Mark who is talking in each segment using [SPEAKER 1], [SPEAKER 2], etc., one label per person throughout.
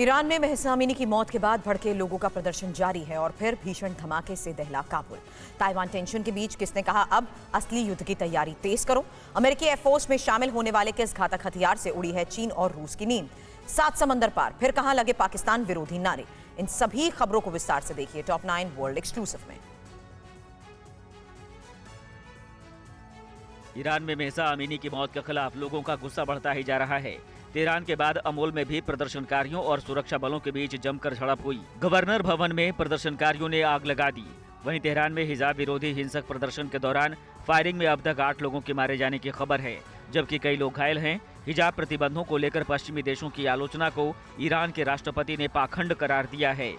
[SPEAKER 1] Iran में Mahsa Amini की मौत के बाद भड़के लोगों का प्रदर्शन जारी है और फिर भीषण धमाके से दहला काबुल। ताइवान टेंशन के बीच किसने कहा अब असली युद्ध की तैयारी तेज करो। अमेरिकी एयरफोर्स में शामिल होने वाले किस घातक हथियार से उड़ी है चीन और रूस की नींद। 7 समंदर पार फिर कहां लगे पाकिस्तान विरोधी नारे। इन सभी खबरों को विस्तार से देखिए टॉप 9 वर्ल्ड एक्सक्लूसिव में।
[SPEAKER 2] ईरान में महसा अमीनी की मौत के खिलाफ लोगों का गुस्सा बढ़ता ही जा रहा है। तेहरान के बाद अमोल में भी प्रदर्शनकारियों और सुरक्षा बलों के बीच जमकर झड़प हुई। गवर्नर भवन में प्रदर्शनकारियों ने आग लगा दी। वहीं तेहरान में हिजाब विरोधी हिंसक प्रदर्शन के दौरान फायरिंग में अब तक 8 लोगों के मारे जाने की खबर है, जबकि कई लोग घायल हैं। हिजाब प्रतिबंधों को लेकर पश्चिमी देशों की आलोचना को ईरान के राष्ट्रपति ने पाखंड करार दिया है।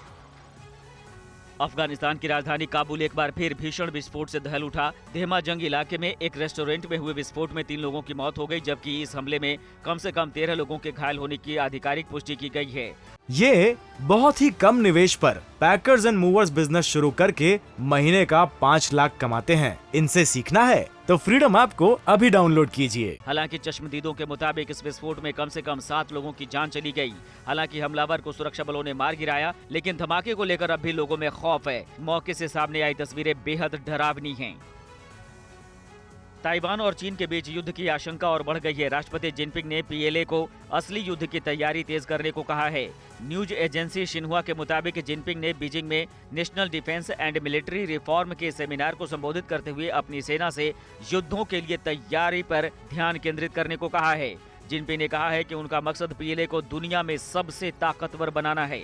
[SPEAKER 2] अफगानिस्तान की राजधानी काबुल एक बार फिर भीषण विस्फोट से दहल उठा। देहमा जंग इलाके में एक रेस्टोरेंट में हुए विस्फोट में 3 लोगों की मौत हो गई, जबकि इस हमले में कम से कम 13 लोगों के घायल होने की आधिकारिक पुष्टि की गई है।
[SPEAKER 3] ये बहुत ही कम निवेश पर पैकर्स एंड मूवर्स बिजनेस शुरू करके महीने का 5 लाख कमाते हैं। इनसे सीखना है तो फ्रीडम ऐप को अभी डाउनलोड कीजिए।
[SPEAKER 2] हालांकि चश्मदीदों के मुताबिक इस विस्फोट में कम से कम 7 लोगों की जान चली गई। हालांकि हमलावर को सुरक्षा बलों ने मार गिराया, लेकिन धमाके को लेकर अब भी लोगों में खौफ है। मौके से सामने आई तस्वीरें बेहद डरावनी हैं। ताइवान और चीन के बीच युद्ध की आशंका और बढ़ गई है। राष्ट्रपति जिनपिंग ने पीएलए को असली युद्ध की तैयारी तेज करने को कहा है। न्यूज एजेंसी शिन्हुआ के मुताबिक जिनपिंग ने बीजिंग में national defence and military reform के सेमिनार को संबोधित करते हुए अपनी सेना से युद्धों के लिए तैयारी पर ध्यान केंद्रित करने को कहा है। जिनपिंग ने कहा है कि उनका मकसद पीएलए को दुनिया में सबसे ताकतवर बनाना है।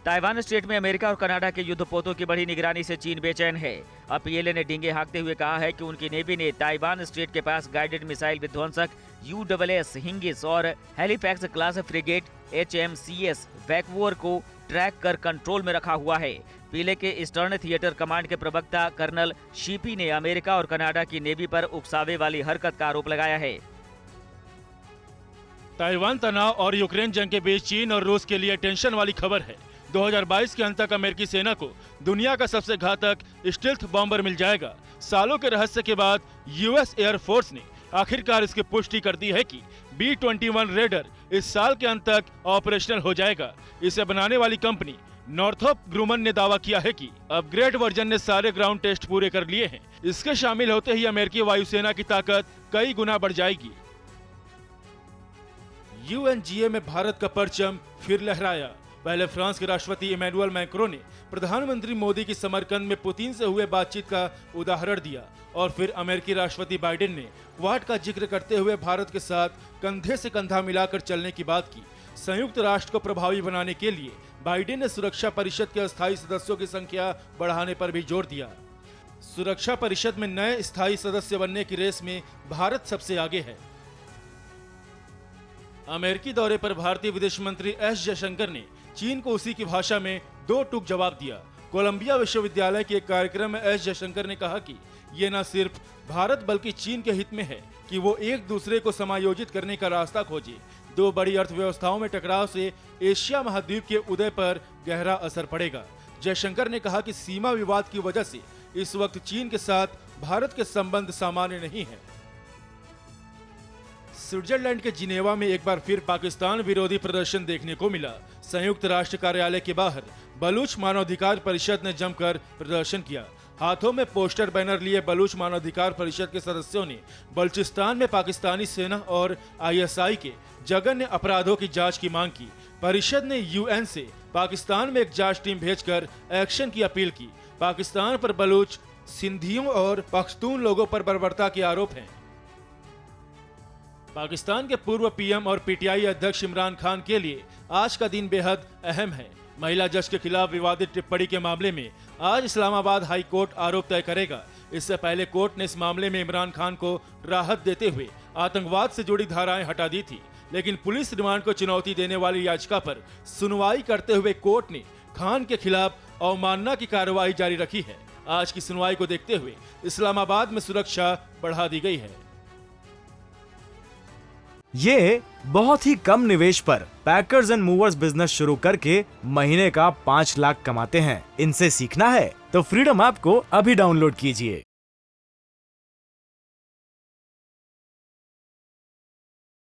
[SPEAKER 2] ताइवान स्ट्रेट में अमेरिका और कनाडा के युद्धपोतों की बड़ी निगरानी से चीन बेचैन है। अब पीएलए ने डींगे हाँकते हुए कहा है कि उनकी नेवी ने ताइवान स्ट्रेट के पास गाइडेड मिसाइल विध्वंसक USS हिंगिस और हैलीफैक्स क्लास फ्रिगेट HMCS वैक्वोर को ट्रैक कर कंट्रोल में रखा हुआ है। पीएलए के ईस्टर्न थिएटर कमांड के प्रवक्ता कर्नल शीपी ने अमेरिका और कनाडा की नेवी पर उकसावे वाली हरकत का आरोप लगाया है।
[SPEAKER 4] ताइवान तनाव और यूक्रेन जंग के बीच चीन और रूस के लिए टेंशन वाली खबर है। 2022 के अंत तक अमेरिकी सेना को दुनिया का सबसे घातक स्टील्थ बॉम्बर मिल जाएगा। सालों के रहस्य के बाद यूएस एयरफोर्स ने आखिरकार इसकी पुष्टि कर दी है कि B-21 रेडर इस साल के अंत तक ऑपरेशनल हो जाएगा। इसे बनाने वाली कंपनी नॉर्थरोप ग्रुमन ने दावा किया है कि अपग्रेड वर्जन ने सारे ग्राउंड टेस्ट पूरे कर लिए हैं। इसके शामिल होते ही अमेरिकी वायुसेना की ताकत कई गुना बढ़ जाएगी। UNGA में भारत का परचम फिर लहराया। पहले फ्रांस के राष्ट्रपति इमैनुअल मैक्रों ने प्रधानमंत्री मोदी की समरकंद में पुतिन से हुए बातचीत का उदाहरण दिया और फिर अमेरिकी राष्ट्रपति बाइडेन ने क्वाड का जिक्र करते हुए भारत के साथ कंधे से कंधा मिलाकर चलने की बात की। संयुक्त राष्ट्र को प्रभावी बनाने के लिए बाइडेन ने सुरक्षा परिषद के अस्थायी सदस्यों की संख्या बढ़ाने पर भी जोर दिया। सुरक्षा परिषद में नए स्थायी सदस्य बनने की रेस में भारत सबसे आगे है। अमेरिकी दौरे पर भारतीय विदेश मंत्री एस जयशंकर ने चीन को उसी की भाषा में 2 टूक जवाब दिया। कोलंबिया विश्वविद्यालय के एक कार्यक्रम में एस जयशंकर ने कहा कि ये न सिर्फ भारत बल्कि चीन के हित में है कि वो एक दूसरे को समायोजित करने का रास्ता खोजे। 2 बड़ी अर्थव्यवस्थाओं में टकराव से एशिया महाद्वीप के उदय पर गहरा असर पड़ेगा। जयशंकर ने कहा कि सीमा विवाद की वजह से इस वक्त चीन के साथ भारत के संबंध सामान्य नहीं है। स्विट्जरलैंड के जिनेवा में एक बार फिर पाकिस्तान विरोधी प्रदर्शन देखने को मिला। संयुक्त राष्ट्र कार्यालय के बाहर बलूच मानवाधिकार परिषद ने जमकर प्रदर्शन किया। हाथों में पोस्टर बैनर लिए बलूच मानवाधिकार परिषद के सदस्यों ने बलूचिस्तान में पाकिस्तानी सेना और ISI के जघन्य अपराधों की जांच की मांग की। परिषद ने UN से पाकिस्तान में एक जांच टीम भेजकर एक्शन की अपील की। पाकिस्तान पर बलूच, सिंधियों और पख्तून लोगों पर बर्बरता के आरोप हैं। पाकिस्तान के पूर्व PM और PTI अध्यक्ष इमरान खान के लिए आज का दिन बेहद अहम है। महिला जज के खिलाफ विवादित टिप्पणी के मामले में आज इस्लामाबाद हाई कोर्ट आरोप तय करेगा। इससे पहले कोर्ट ने इस मामले में इमरान खान को राहत देते हुए आतंकवाद से जुड़ी धाराएं हटा दी थी, लेकिन पुलिस रिमांड को चुनौती देने वाली याचिका पर सुनवाई करते हुए कोर्ट ने खान के खिलाफ अवमानना की कार्रवाई जारी रखी है। आज की सुनवाई को देखते हुए इस्लामाबाद में सुरक्षा बढ़ा दी गई है।
[SPEAKER 3] ये बहुत ही कम निवेश पर पैकर्स एंड मूवर्स बिजनेस शुरू करके महीने का 5 लाख कमाते हैं। इनसे सीखना है तो फ्रीडम ऐप को अभी डाउनलोड कीजिए।